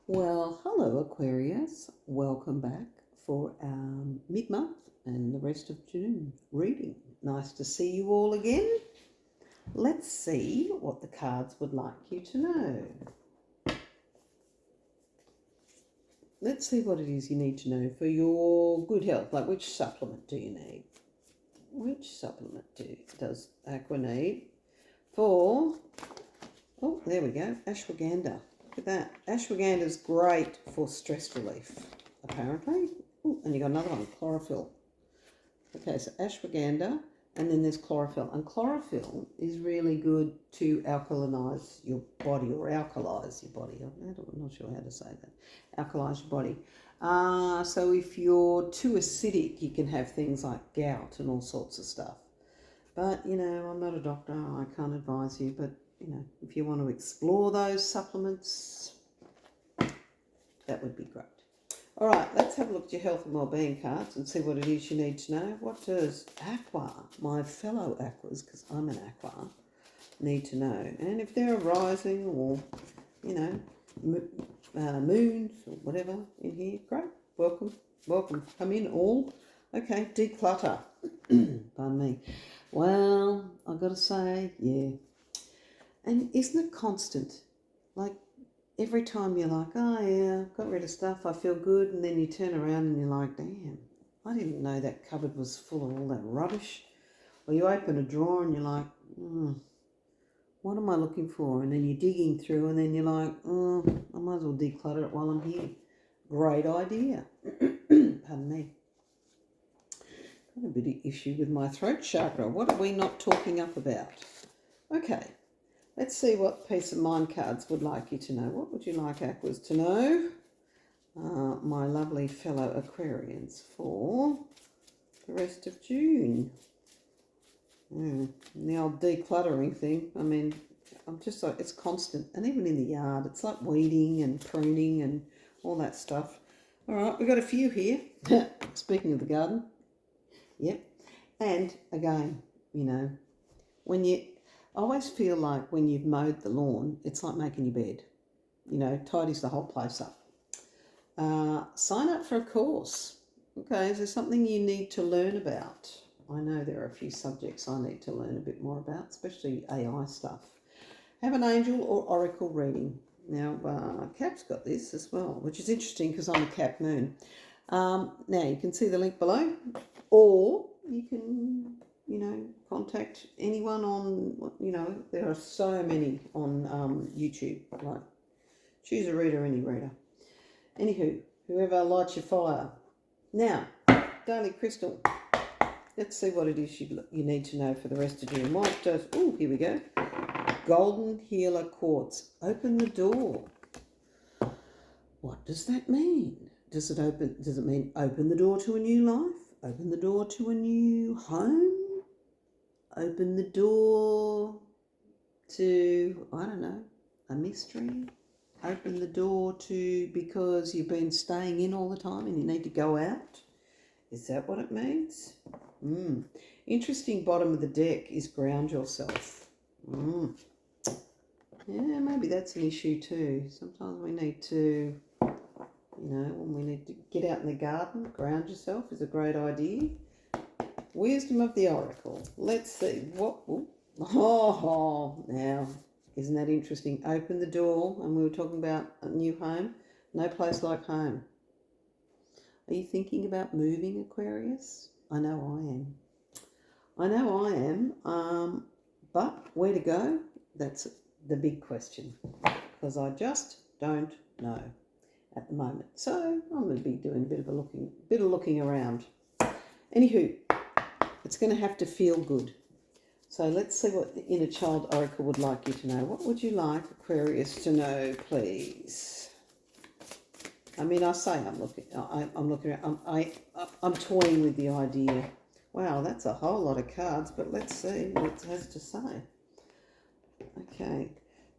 Well, hello Aquarius. Welcome back for mid-month and the rest of June reading. Nice to see you all again. Let's see what the cards would like you to know. Let's see what it is you need to know for your good health. Like, which supplement do you need? Which supplement does Aqua need for... Oh, there we go. Ashwagandha. Look at that. Ashwagandha is great for stress relief, apparently. Ooh, and you got another one, chlorophyll. Okay, so ashwagandha, and then there's chlorophyll. And chlorophyll is really good to alkalinize your body, or alkalize your body. I'm not sure how to say that. Alkalize your body. So if you're too acidic, you can have things like gout and all sorts of stuff. But, you know, I'm not a doctor. I can't advise you. But, you know, if you want to explore those supplements, that would be great. All right, let's have a look at your health and wellbeing cards and see what it is you need to know. What does Aqua, my fellow Aquas, because I'm an Aqua, need to know? And if they're rising or, you know, moons or whatever in here, great. Welcome. Come in all. Okay, declutter. Pardon me. Well, I've got to say, yeah. And isn't it constant? Like, every time you're like, oh yeah, I've got rid of stuff, I feel good, and then you turn around and you're like, damn, I didn't know that cupboard was full of all that rubbish. Or you open a drawer and you're like, what am I looking for? And then you're digging through and then you're like, I might as well declutter it while I'm here. Great idea. Pardon me. Got a bit of issue with my throat chakra. What are we not talking up about? Okay. Let's see what peace of mind cards would like you to know. What would you like Aquas to know? My lovely fellow Aquarians for the rest of June. The old decluttering thing. I mean, I'm just like, it's constant. And even in the yard, it's like weeding and pruning and all that stuff. All right, we've got a few here. Speaking of the garden. Yep. And again, you know, I always feel like when you've mowed the lawn, it's like making your bed. You know, tidies the whole place up. Sign up for a course. Okay, is there something you need to learn about? I know there are a few subjects I need to learn a bit more about, especially AI stuff. Have an angel or oracle reading. Now, Cap's got this as well, which is interesting because I'm a Cap moon. Now, you can see the link below, or you can, you know, contact anyone on, you know, there are so many on YouTube. Like, choose a reader, any reader. Anywho, whoever lights your fire. Now, Daily Crystal. Let's see what it is you need to know for the rest of June. What does, here we go. Golden Healer Quartz. Open the door. What does that mean? Does it mean open the door to a new life? Open the door to a new home? Open the door to, I don't know, a mystery? Open the door to because you've been staying in all the time and you need to go out? Is that what it means? Interesting bottom of the deck is ground yourself. Yeah, maybe that's an issue too. Sometimes we need to, you know, when we need to get out in the garden, ground yourself is a great idea. Wisdom of the Oracle. Let's see. Now, isn't that interesting? Open the door, and we were talking about a new home. No place like home. Are you thinking about moving, Aquarius? I know I am. But where to go? That's the big question. Because I just don't know at the moment. So I'm going to be doing a bit of looking around. Anywho, it's going to have to feel good. So let's see what the inner child oracle would like you to know. What would you like Aquarius to know, please? I mean, I say I'm looking around. I'm toying with the idea. Wow, that's a whole lot of cards, but let's see what it has to say. Okay.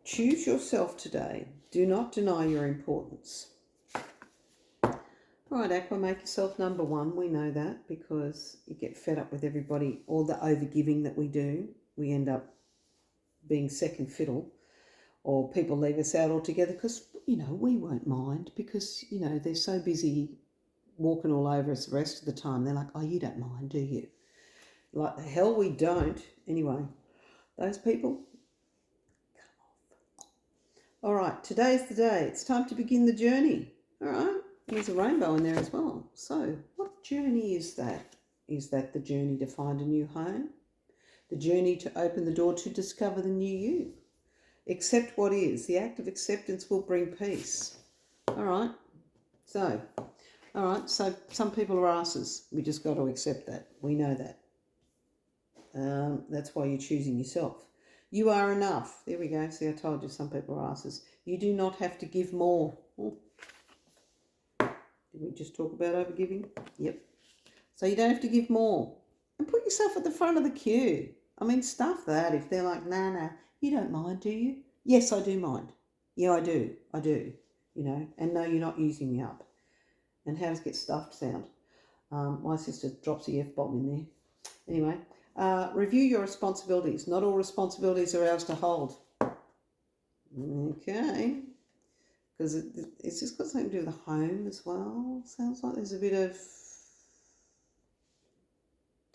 Choose yourself today. Do not deny your importance. All right, Aqua, make yourself number one. We know that because you get fed up with everybody, all the overgiving that we do. We end up being second fiddle. or people leave us out altogether because, you know, we won't mind because, you know, they're so busy walking all over us the rest of the time. They're like, oh, you don't mind, do you? Like the hell we don't. Anyway, those people, come off. All right, today's the day. It's time to begin the journey. All right, there's a rainbow in there as well. So what journey is that? Is that the journey to find a new home? The journey to open the door to discover the new you? Accept what is. The act of acceptance will bring peace. All right, so some people are asses. We just got to accept that. We know that. That's why you're choosing yourself. You are enough. There we go. See, I told you some people are asses. You do not have to give more. Oh. Did we just talk about overgiving? Yep. So you don't have to give more. And put yourself at the front of the queue. I mean, stuff that. If they're like, nah, you don't mind, do you? Yes, I do mind. Yeah, I do. You know, and no, you're not using me up. And how does get stuffed sound? My sister drops the F-bomb in there. Anyway, review your responsibilities. Not all responsibilities are ours to hold. Okay. Because it's just got something to do with the home as well. Sounds like there's a bit of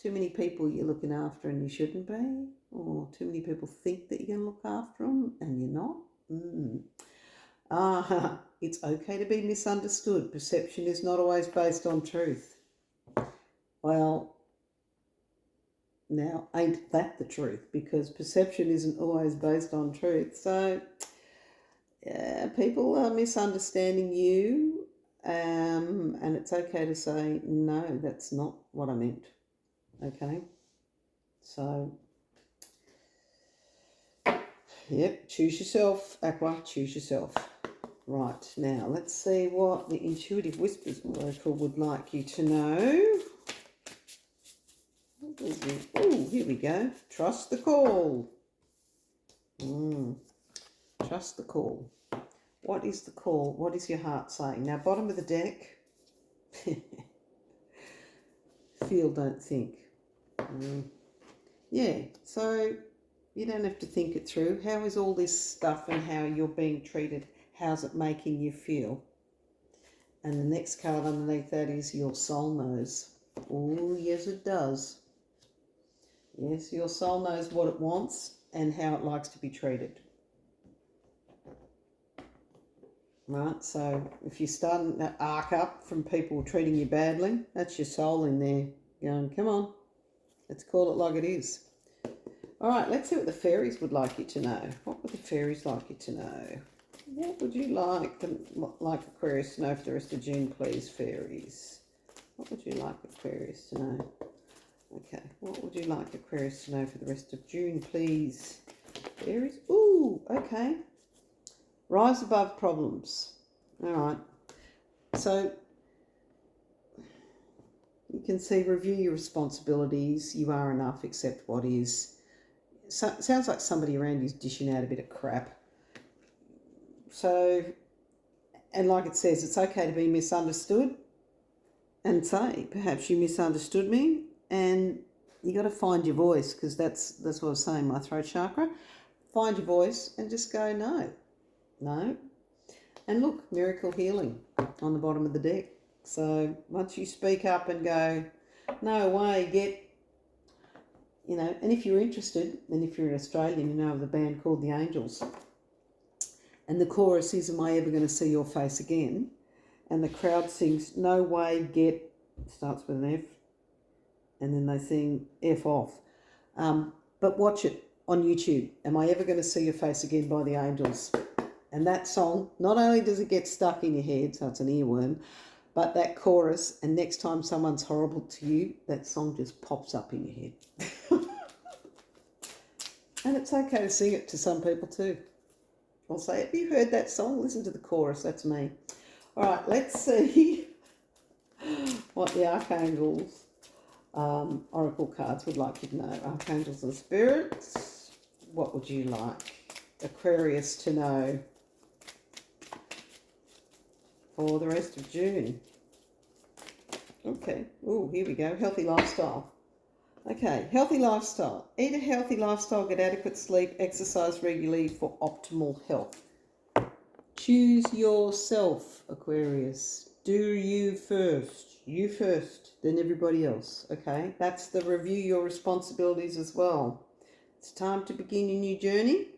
too many people you're looking after and you shouldn't be. Or too many people think that you're going to look after them and you're not. It's okay to be misunderstood. Perception is not always based on truth. Well, now ain't that the truth? Because perception isn't always based on truth. So people are misunderstanding you, and it's okay to say, no, that's not what I meant. Okay? So, yep, choose yourself, Aqua, choose yourself. Right, now let's see what the Intuitive Whispers Oracle would like you to know. Oh, here we go. Trust the call. Trust the call. What is the call? What is your heart saying? Now, bottom of the deck. Feel, don't think. Yeah, so you don't have to think it through. How is all this stuff and how you're being treated, how's it making you feel? And the next card underneath that is your soul knows. Oh, yes, it does. Yes, your soul knows what it wants and how it likes to be treated. Right, so if you're starting to arc up from people treating you badly, that's your soul in there going, come on, let's call it like it is. All right, let's see what the fairies would like you to know. What would the fairies like you to know? What would you like Aquarius to know for the rest of June, please, fairies? What would you like Aquarius to know? Okay, what would you like Aquarius to know for the rest of June, please, fairies? Ooh, okay. Rise above problems. All right. So you can see, review your responsibilities. You are enough, accept what is. So, sounds like somebody around you's dishing out a bit of crap. So, and like it says, it's okay to be misunderstood and say, perhaps you misunderstood me, and you got to find your voice, because that's what I was saying, my throat chakra. Find your voice and just go, no. And look, miracle healing on the bottom of the deck. So once you speak up and go, no way, you know, and if you're interested, and if you're an Australian, you know of the band called The Angels. And the chorus is, am I ever going to see your face again? And the crowd sings, no way, starts with an F, and then they sing F off. But watch it on YouTube. Am I ever going to see your face again by The Angels? And that song, not only does it get stuck in your head, so it's an earworm, but that chorus, and next time someone's horrible to you, that song just pops up in your head. And it's okay to sing it to some people too. I'll say, have you heard that song? Listen to the chorus, that's me. All right, let's see what the Archangels Oracle cards would like you to know. Archangels and Spirits, what would you like Aquarius to know for the rest of June? Okay. Oh, here we go. Healthy lifestyle. Okay, healthy lifestyle. Eat a healthy lifestyle, get adequate sleep, exercise regularly for optimal health. Choose yourself, Aquarius. Do you first. You first, then everybody else. Okay, that's the review your responsibilities as well. It's time to begin your new journey.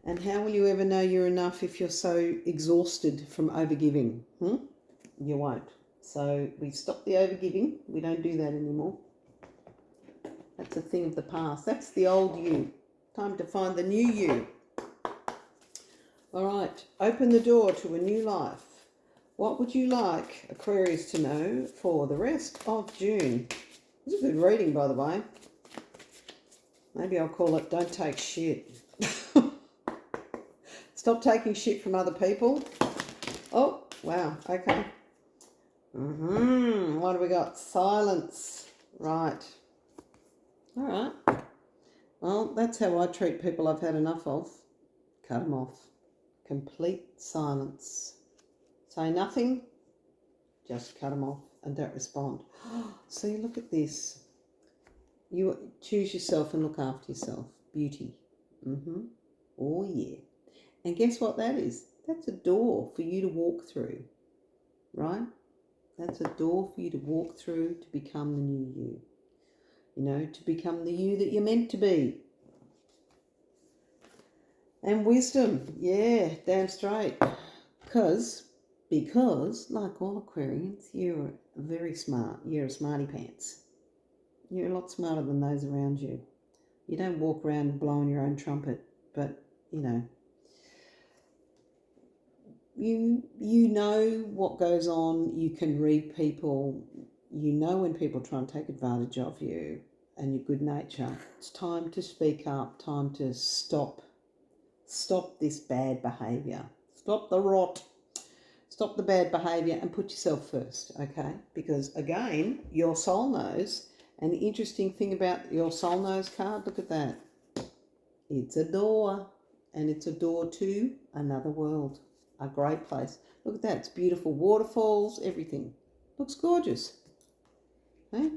And how will you ever know you're enough if you're so exhausted from overgiving? You won't. So we stop the overgiving. We don't do that anymore. That's a thing of the past. That's the old you. Time to find the new you. All right, open the door to a new life. What would you like Aquarius to know for the rest of June? This is a good reading, by the way. Maybe I'll call it Don't Take Shit. Stop taking shit from other people. Oh, wow, okay. What do we got? Silence. Right. All right. Well, that's how I treat people I've had enough of. Cut them off. Complete silence. Say nothing, just cut them off and don't respond. See, look at this. You choose yourself and look after yourself. Beauty. Oh, yeah. And guess what that is? That's a door for you to walk through, right? That's a door for you to walk through to become the new you. You know, to become the you that you're meant to be. And wisdom. Yeah, damn straight. Because, like all Aquarians, you're very smart. You're a smarty pants. You're a lot smarter than those around you. You don't walk around blowing your own trumpet, but, you know, you know what goes on. You can read people. You know when people try and take advantage of you and your good nature. It's time to speak up, time to stop this bad behaviour. Stop the rot. Stop the bad behaviour and put yourself first, okay? Because, again, your soul knows. And the interesting thing about your soul knows card, look at that. It's a door. And it's a door to another world. A great place. Look at that. It's beautiful waterfalls, everything. Looks gorgeous. Okay?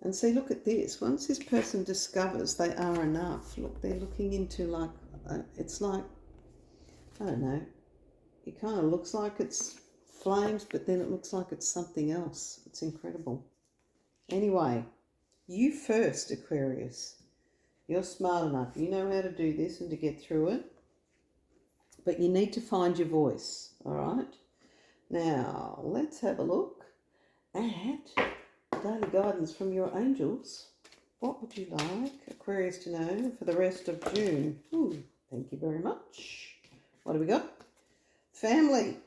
And see, look at this. Once this person discovers they are enough, look, they're looking into like, it's like, I don't know, it kind of looks like it's flames, but then it looks like it's something else. It's incredible. Anyway, you first, Aquarius. You're smart enough. You know how to do this and to get through it. But you need to find your voice, all right? Now, let's have a look at daily guidance from your angels. What would you like Aquarius to know for the rest of June? Ooh, thank you very much. What do we got? Family.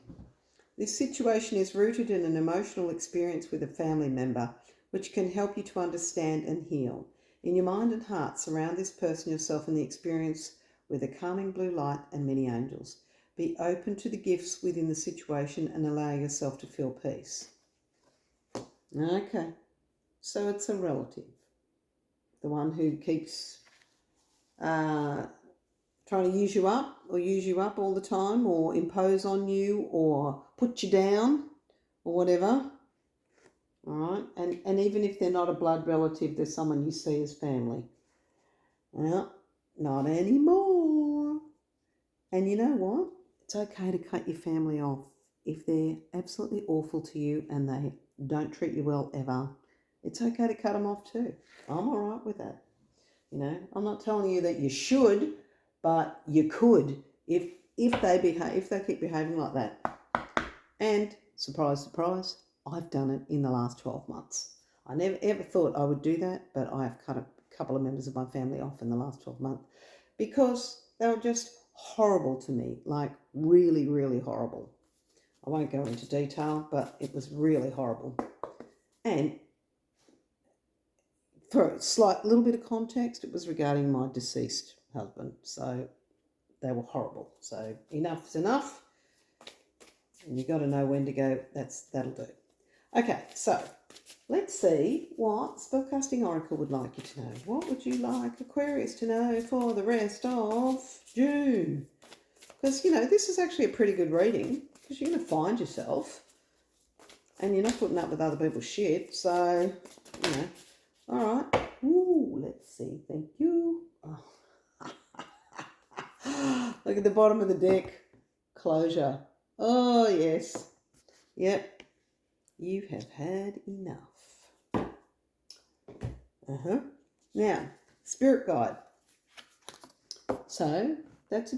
This situation is rooted in an emotional experience with a family member, which can help you to understand and heal. In your mind and heart, surround this person, yourself, and the experience with a calming blue light and many angels. Be open to the gifts within the situation and allow yourself to feel peace. Okay, so it's a relative. The one who keeps trying to use you up all the time, or impose on you or put you down or whatever. All right, and even if they're not a blood relative, they're someone you see as family. Well, not anymore. And you know what? It's okay to cut your family off if they're absolutely awful to you and they don't treat you well ever. It's okay to cut them off too. I'm all right with that. You know, I'm not telling you that you should, but you could if they keep behaving like that. And surprise, surprise, I've done it in the last 12 months. I never ever thought I would do that, but I have cut a couple of members of my family off in the last 12 months because they were just horrible to me, like really, really horrible. I won't go into detail, but it was really horrible. And for a slight little bit of context, it was regarding my deceased husband. So they were horrible. So enough's enough. And you've got to know when to go. That'll do. Okay, so let's see what Spellcasting Oracle would like you to know. What would you like Aquarius to know for the rest of June? Because, you know, this is actually a pretty good reading because you're going to find yourself. and you're not putting up with other people's shit. So, you know, all right. Ooh, let's see. Thank you. Oh. Look at the bottom of the deck. Closure. Oh, yes. Yep. You have had enough. Now, spirit guide. So that's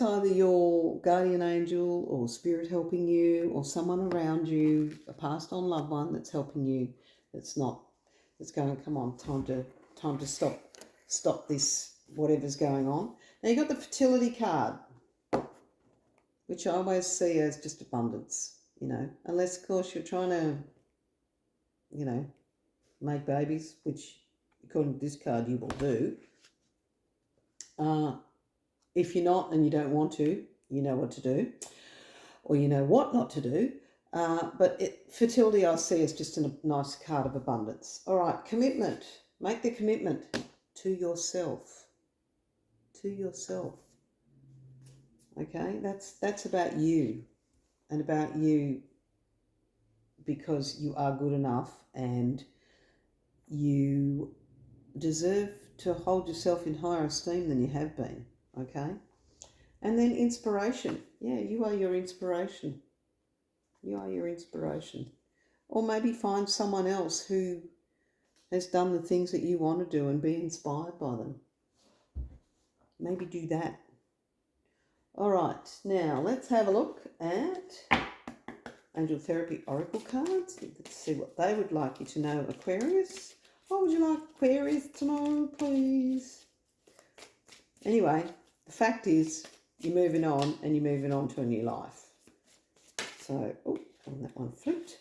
either your guardian angel or spirit helping you, or someone around you, a passed on loved one that's helping you. That's going, come on, time to stop this, whatever's going on. Now you got the fertility card, which I always see as just abundance, you know, unless of course you're trying to, you know, make babies, which according to this card you will do. If you're not and you don't want to, you know what to do, or you know what not to do. But fertility I see as just a nice card of abundance. All right, commitment. Make the commitment to yourself. To yourself. Okay, that's about you, and about you because you are good enough and you deserve to hold yourself in higher esteem than you have been. Okay, and then inspiration. Yeah, you are your inspiration. You are your inspiration. Or maybe find someone else who has done the things that you want to do and be inspired by them. Maybe do that. All right, now let's have a look at Angel Therapy Oracle cards. Let's see what they would like you to know, Aquarius. What would you like Aquarius to know, please? Anyway, the fact is you're moving on, and you're moving on to a new life. So, that one flipped.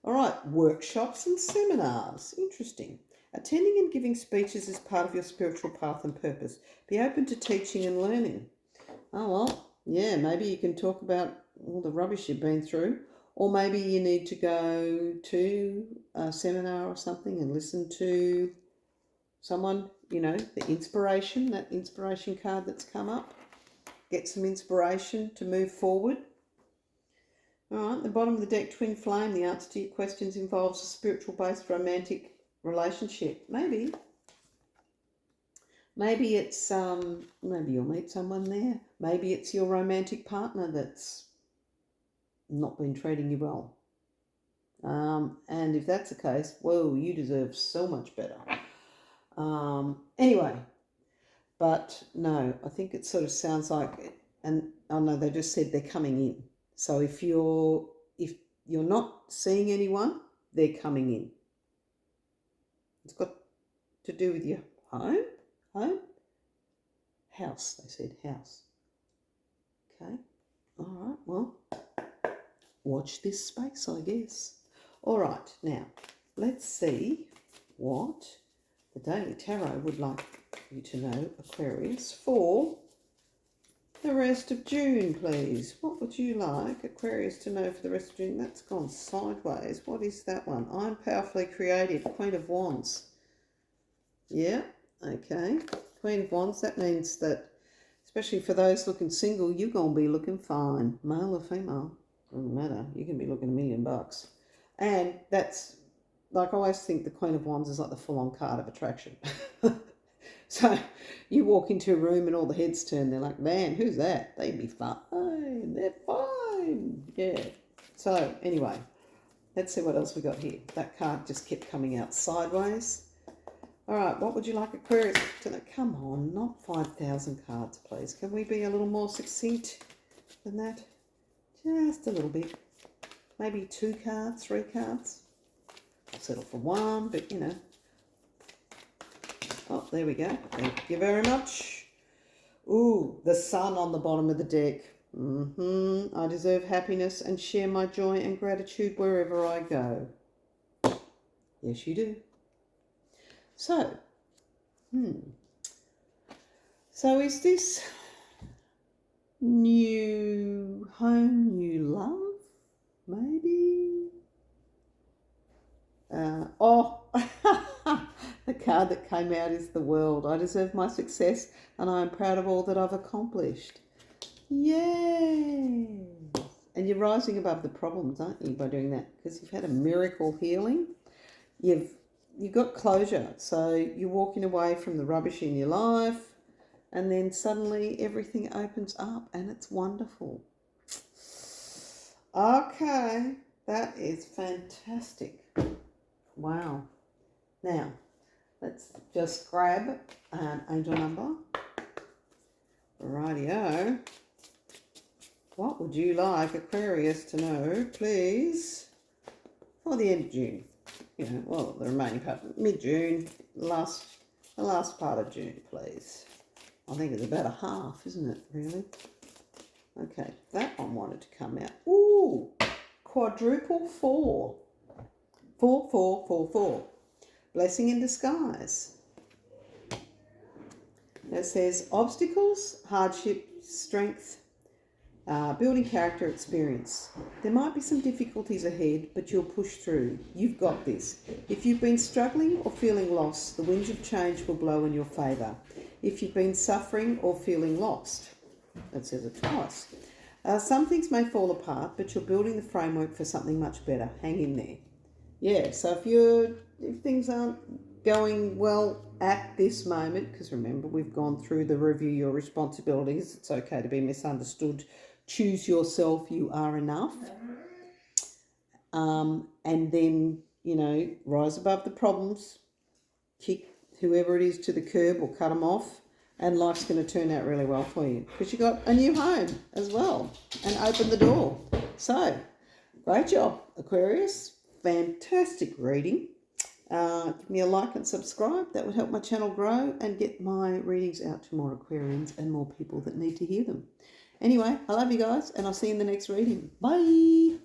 All right, workshops and seminars. Interesting. Attending and giving speeches is part of your spiritual path and purpose. Be open to teaching and learning. Oh, well, yeah, maybe you can talk about all the rubbish you've been through, or maybe you need to go to a seminar or something and listen to someone, you know, that inspiration card that's come up. Get some inspiration to move forward. All right, the bottom of the deck, Twin Flame. The answer to your questions involves a spiritual-based romantic relationship. Maybe it's, maybe you'll meet someone there. Maybe it's your romantic partner that's not been treating you well. And if that's the case, whoa, you deserve so much better. Anyway, but no, I think it sort of sounds like, and oh no, they just said they're coming in. So if you're not seeing anyone, they're coming in. It's got to do with your home, house. They said house. Okay. All right. Well, watch this space, I guess. All right. Now, let's see what the Daily Tarot would like you to know, Aquarius, for the rest of June, please. What would you like Aquarius to know for the rest of June? That's gone sideways. What is that one? I'm powerfully creative. Queen of Wands. Yeah, okay. Queen of Wands, that means that, especially for those looking single, you're going to be looking fine. Male or female, doesn't matter. You can be looking $1 million. And that's, like, I always think the Queen of Wands is like the full-on card of attraction. So you walk into a room and all the heads turn. They're like, man, who's that? They'd be fine. They're fine. Yeah. So anyway, let's see what else we got here. That card just kept coming out sideways. All right, what would you like Aquarius to know? Come on, not 5,000 cards, please. Can we be a little more succinct than that? Just a little bit. Maybe 2 cards, 3 cards. I'll settle for 1, but you know. Oh, there we go. Thank you very much. Ooh, the sun on the bottom of the deck. I deserve happiness and share my joy and gratitude wherever I go. Yes, you do. So, So is this new home, new love? Maybe? The card that came out is the World. I deserve my success and I am proud of all that I've accomplished. Yay! And And you're rising above the problems, aren't you, by doing that? Because you've had a miracle healing. You've got closure. So you're walking away from the rubbish in your life, and then suddenly everything opens up and it's wonderful. Okay, that is fantastic. Wow. Now, let's just grab an angel number. Rightio. What would you like Aquarius to know, please, for the end of June? Well, the remaining part, mid-June, the last part of June, please. I think it's about a half, isn't it, really? Okay, that one wanted to come out. Ooh, quadruple 4. 4, 4, 4, 4. Blessing in disguise. It says obstacles, hardship, strength, building character, experience. There might be some difficulties ahead, but you'll push through. You've got this. If you've been struggling or feeling lost, the winds of change will blow in your favour. If you've been suffering or feeling lost, that says it twice. Some things may fall apart, but you're building the framework for something much better. Hang in there. Yeah, so if things aren't going well at this moment, because remember, we've gone through the review your responsibilities. It's okay to be misunderstood. Choose yourself, you are enough. And then, rise above the problems, kick whoever it is to the curb or cut them off, and life's going to turn out really well for you because you got a new home as well and open the door. So, great job, Aquarius. Fantastic reading. Give me a like and subscribe. That would help my channel grow and get my readings out to more Aquarians and more people that need to hear them. Anyway, I love you guys, and I'll see you in the next reading. Bye.